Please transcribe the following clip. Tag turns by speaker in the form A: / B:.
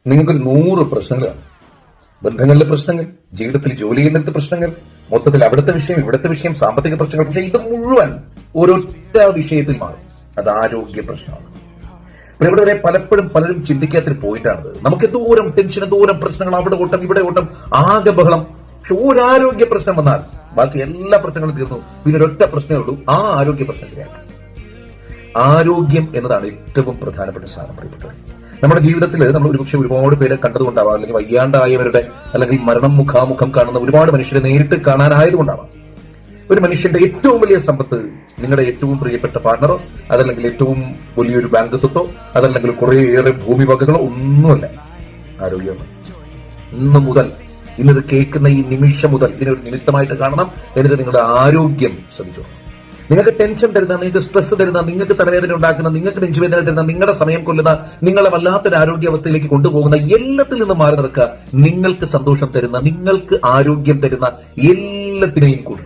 A: നിങ്ങൾക്ക് 100 പ്രശ്നങ്ങളാണ്. ബന്ധങ്ങളിലെ പ്രശ്നങ്ങൾ, ജീവിതത്തിൽ ജോലി ചെയ്യുന്നിടത്ത് പ്രശ്നങ്ങൾ, മൊത്തത്തിൽ അവിടുത്തെ വിഷയം, ഇവിടുത്തെ വിഷയം, സാമ്പത്തിക പ്രശ്നങ്ങൾ. പക്ഷേ ഇത് മുഴുവൻ ഒരൊറ്റ വിഷയത്തിൽ മാറും. അത് ആരോഗ്യ പ്രശ്നമാണ്. ഇവിടെ വരെ പലപ്പോഴും പലരും ചിന്തിക്കാത്തൊരു പോയിന്റാണത്. നമുക്ക് എന്തോരം ടെൻഷൻ, എന്തോരം പ്രശ്നങ്ങൾ, അവിടെ ഓട്ടം ഇവിടെ ഓട്ടം, ആകെ ബഹളം. പക്ഷെ ഒരാരോഗ്യ പ്രശ്നം വന്നാൽ ബാക്കി എല്ലാ പ്രശ്നങ്ങളും തീർന്നു. പിന്നെ ഒരൊറ്റ പ്രശ്നമേ ഉള്ളൂ, ആ ആരോഗ്യ പ്രശ്നം ശരിയാക്കാം. ആരോഗ്യം എന്നതാണ് ഏറ്റവും പ്രധാനപ്പെട്ട സാധനം. പ്രിയപ്പെട്ടവർ, നമ്മുടെ ജീവിതത്തിൽ നമ്മൾ ഒരുപക്ഷെ ഒരുപാട് പേരെ കണ്ടതുകൊണ്ടാവാം, അല്ലെങ്കിൽ വയ്യാണ്ടായവരുടെ അല്ലെങ്കിൽ മരണം മുഖാമുഖം കാണുന്ന ഒരുപാട് മനുഷ്യരെ നേരിട്ട് കാണാനായതുകൊണ്ടാവാം. ഒരു മനുഷ്യന്റെ ഏറ്റവും വലിയ സമ്പത്ത് നിങ്ങളുടെ ഏറ്റവും പ്രിയപ്പെട്ട പാർട്ണറോ, അതല്ലെങ്കിൽ ഏറ്റവും വലിയൊരു ബാങ്ക് സ്വത്തോ, അതല്ലെങ്കിൽ കുറേയേറെ ഭൂമി വകകളോ ഒന്നുമല്ല, ആരോഗ്യമാണ്. ഇന്ന് മുതൽ, ഇന്നത് കേൾക്കുന്ന ഈ നിമിഷം മുതൽ ഇതിനൊരു നിമിത്തമായിട്ട് കാണണം. എന്നിട്ട് നിങ്ങളുടെ ആരോഗ്യം ശ്രദ്ധിച്ചു. നിങ്ങൾക്ക് ടെൻഷൻ തരുന്ന, നിങ്ങൾക്ക് സ്ട്രെസ് തരുന്ന, നിങ്ങൾക്ക് തലവേദന ഉണ്ടാക്കുന്ന, നിങ്ങൾക്ക് നെഞ്ചുവേദന തരുന്ന, നിങ്ങളുടെ സമയം കൊല്ലുന്ന, നിങ്ങളെ വല്ലാത്തൊരു ആരോഗ്യാവസ്ഥയിലേക്ക് കൊണ്ടുപോകുന്ന എല്ലാത്തിൽ നിന്ന് മാറി നിൽക്കുക. നിങ്ങൾക്ക് സന്തോഷം തരുന്ന, നിങ്ങൾക്ക് ആരോഗ്യം തരുന്ന എല്ലാത്തിനെയും കൂടി